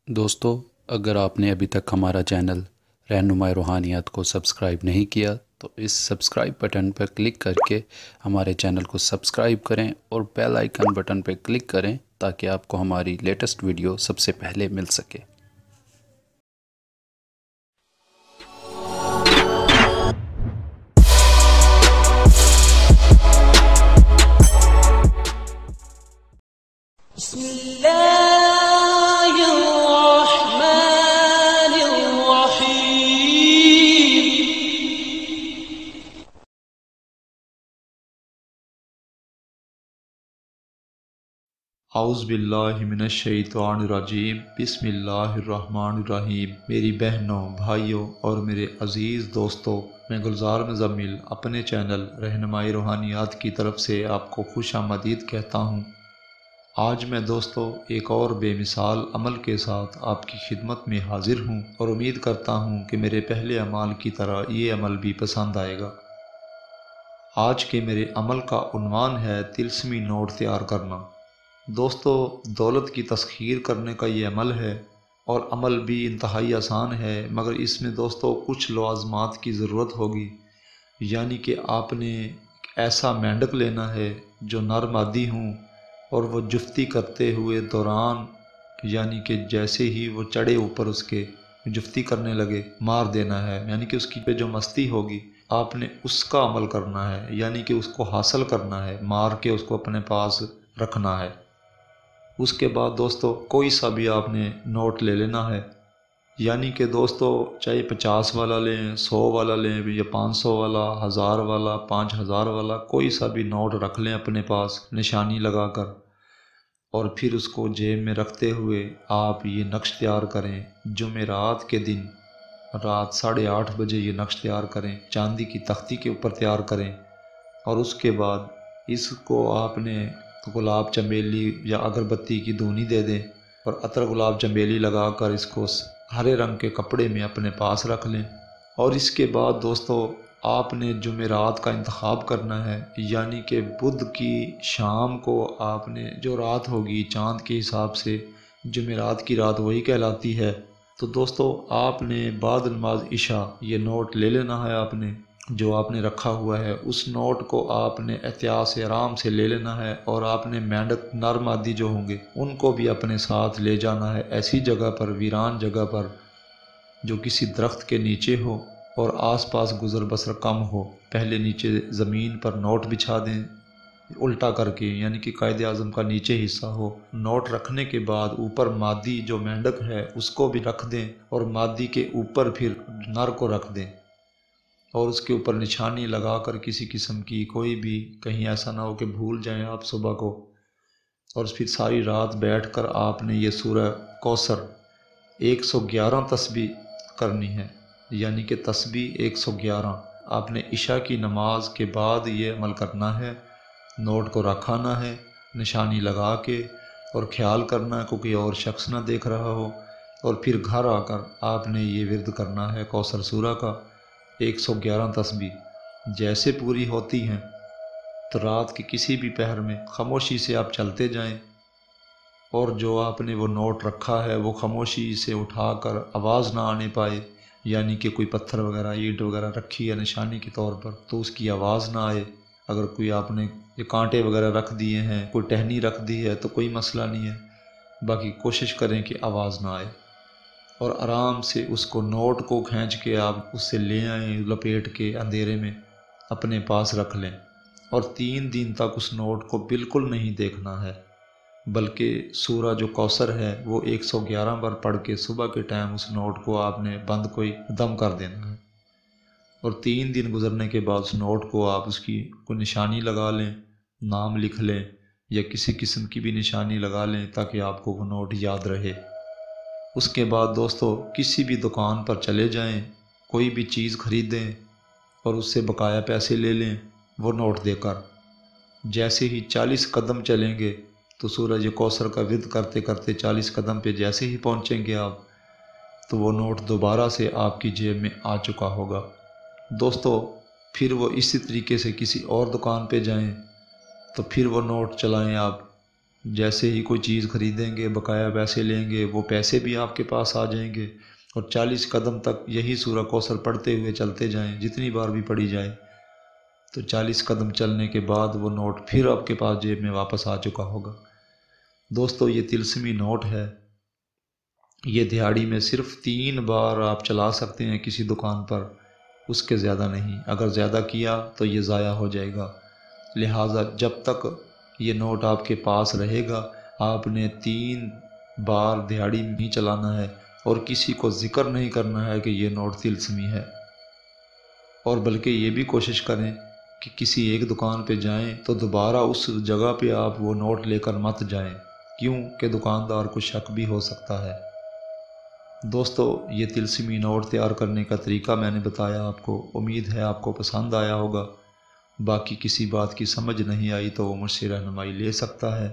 दोस्तों, अगर आपने अभी तक हमारा चैनल रहनुमाई रूहानियात को सब्सक्राइब नहीं किया तो इस सब्सक्राइब बटन पर क्लिक करके हमारे चैनल को सब्सक्राइब करें और बेल आइकन बटन पर क्लिक करें ताकि आपको हमारी लेटेस्ट वीडियो सबसे पहले मिल सके। औज़ुबिल्लाहिमिनश्शैतानिर्रजीम बिस्मिल्लाहिर्रहमानिर्रहीम। मेरी बहनों, भाइयों और मेरे अज़ीज़ दोस्तों, मैं गुलजार मुज़म्मिल अपने चैनल रहनुमाई रूहानियात की तरफ से आपको खुश आमदीद कहता हूँ। आज मैं दोस्तों एक और बेमिसाल अमल के साथ आपकी खिदमत में हाजिर हूँ और उम्मीद करता हूँ कि मेरे पहले अमाल की तरह ये अमल भी पसंद आएगा। आज के मेरे अमल का उन्वान है तिलस्मी नोट तैयार करना। दोस्तों, दौलत की तस्खीर करने का ये अमल है और अमल भी इंतहाई आसान है, मगर इसमें दोस्तों कुछ लवाज़मात की ज़रूरत होगी। यानी कि आपने ऐसा मेंढक लेना है जो नर मादी हूँ और वो जुफ्ती करते हुए दौरान, यानी कि जैसे ही वो चढ़े ऊपर उसके जुफ्ती करने लगे, मार देना है। यानी कि उसकी पे जो मस्ती होगी आपने उसका अमल करना है, यानी कि उसको हासिल करना है, मार के उसको अपने पास रखना है। उसके बाद दोस्तों कोई सा भी आपने नोट ले लेना है, यानी कि दोस्तों चाहे 50 वाला लें, 100 वाला लें या 500 वाला, 1000 वाला, 5000 वाला, कोई सा भी नोट रख लें अपने पास निशानी लगाकर, और फिर उसको जेब में रखते हुए आप ये नक्श तैयार करें। जुमेरात के दिन रात 8:30 बजे ये नक्श तैयार करें, चांदी की तख्ती के ऊपर तैयार करें, और उसके बाद इसको आपने गुलाब चमेली या अगरबत्ती की धूनी दे दें और अतर गुलाब चमेली लगाकर इसको हरे रंग के कपड़े में अपने पास रख लें। और इसके बाद दोस्तों आपने जुमेरात का इंतखाब करना है, यानी कि बुध की शाम को आपने जो रात होगी चाँद के हिसाब से जुमेरात की रात वही कहलाती है। तो दोस्तों आपने बाद नमाज इशा ये नोट ले लेना है, आपने जो आपने रखा हुआ है उस नोट को आपने एहतियात से आराम से ले लेना है, और आपने मेंढक नर मादी जो होंगे उनको भी अपने साथ ले जाना है, ऐसी जगह पर, वीरान जगह पर जो किसी दरख्त के नीचे हो और आसपास गुजर बसर कम हो। पहले नीचे ज़मीन पर नोट बिछा दें उल्टा करके, यानी कि कायदे आज़म का नीचे हिस्सा हो। नोट रखने के बाद ऊपर मादी जो मेंढक है उसको भी रख दें और मादी के ऊपर फिर नर को रख दें, और उसके ऊपर निशानी लगाकर किसी किस्म की कोई भी, कहीं ऐसा ना हो कि भूल जाएं आप सुबह को। और फिर सारी रात बैठकर आपने ये सूरह कौसर 111 तस्बीह करनी है, यानी कि तस्बीह 111 आपने इशा की नमाज के बाद ये अमल करना है। नोट को रखाना है निशानी लगा के, और ख्याल करना है कोई और शख्स ना देख रहा हो, और फिर घर आकर आपने ये विर्द करना है कौसर सूरह का 111 तस्बीह। जैसे पूरी होती हैं तो रात के किसी भी पहर में खामोशी से आप चलते जाएं, और जो आपने वो नोट रखा है वो खामोशी से उठाकर आवाज़ ना आने पाए, यानी कि कोई पत्थर वगैरह, ईंट वगैरह रखी है निशानी के तौर पर तो उसकी आवाज़ ना आए। अगर कोई आपने ये कांटे वगैरह रख दिए हैं, कोई टहनी रख दी है तो कोई मसला नहीं है, बाकी कोशिश करें कि आवाज़ ना आए। और आराम से उसको नोट को खींच के आप उससे ले आएँ, लपेट के अंधेरे में अपने पास रख लें, और 3 दिन तक उस नोट को बिल्कुल नहीं देखना है, बल्कि सूरह जो कौसर है वो 111 बार पढ़ के सुबह के टाइम उस नोट को आपने बंद कोई दम कर देना है। और 3 दिन गुजरने के बाद उस नोट को आप उसकी कोई निशानी लगा लें, नाम लिख लें या किसी किस्म की भी निशानी लगा लें ताकि आपको वो नोट याद रहे। उसके बाद दोस्तों किसी भी दुकान पर चले जाएं, कोई भी चीज़ ख़रीदें और उससे बकाया पैसे ले लें वो नोट देकर। जैसे ही 40 कदम चलेंगे तो सूरज कौसर का विर्द करते करते 40 कदम पे जैसे ही पहुंचेंगे आप, तो वो नोट दोबारा से आपकी जेब में आ चुका होगा। दोस्तों फिर वो इसी तरीके से किसी और दुकान पे जाएं तो फिर वो नोट चलाएं आप, جیسے ہی کوئی چیز خریدیں گے، بقایا پیسے لیں گے، وہ پیسے بھی آپ کے پاس آ جائیں گے، اور 40 قدم تک یہی سورہ کوثر پڑھتے ہوئے چلتے جائیں، جتنی بار بھی پڑھی جائے، تو 40 قدم چلنے کے بعد وہ نوٹ پھر آپ کے پاس جیب میں واپس آ چکا ہوگا۔ دوستو یہ طلسمی نوٹ ہے، یہ دہاڑی میں صرف 3 بار آپ چلا سکتے ہیں کسی دکان پر، اس کے زیادہ نہیں۔ اگر زیادہ کیا تو یہ ضائع ہو جائے گا، لہٰذا جب تک یہ نوٹ آپ کے پاس رہے گا آپ نے 3 بار دہاڑی نہیں چلانا ہے، اور کسی کو ذکر نہیں کرنا ہے کہ یہ نوٹ طلسمی ہے، اور بلکہ یہ بھی کوشش کریں کہ کسی ایک دکان پہ جائیں تو دوبارہ اس جگہ پہ آپ وہ نوٹ لے کر مت جائیں، کیوں کہ دکاندار کو شک بھی ہو سکتا ہے۔ دوستو یہ طلسمی نوٹ تیار کرنے کا طریقہ میں نے بتایا آپ کو، امید ہے آپ کو پسند آیا ہوگا۔ باقی کسی بات کی سمجھ نہیں آئی تو وہ مجھ سے رہنمائی لے سکتا ہے۔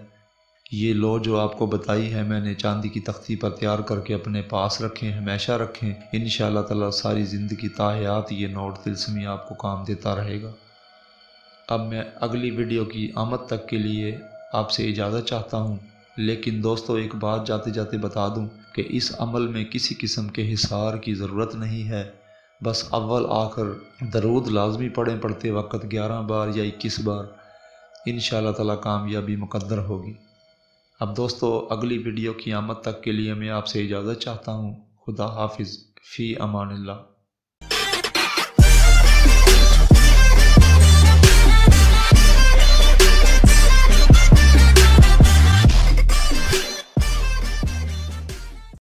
یہ لو جو آپ کو بتائی ہے میں نے چاندی کی تختی پر تیار کر کے اپنے پاس رکھیں، ہمیشہ رکھیں، انشاءاللہ تعالی ساری زندگی تا حیات یہ نوٹ طلسمی آپ کو کام دیتا رہے گا۔ اب میں اگلی ویڈیو کی آمد تک کے لیے آپ سے اجازت چاہتا ہوں، لیکن دوستو ایک بات جاتے جاتے بتا دوں کہ اس عمل میں کسی قسم کے حصار کی ضرورت نہیں ہے، بس اول آخر درود لازمی پڑھیں، پڑھتے وقت 11 بار یا 21 بار، انشاءاللہ تعالی کامیابی مقدر ہوگی۔ اب دوستو اگلی ویڈیو کی آمد تک کے لیے میں آپ سے اجازت چاہتا ہوں۔ خدا حافظ، فی امان اللہ۔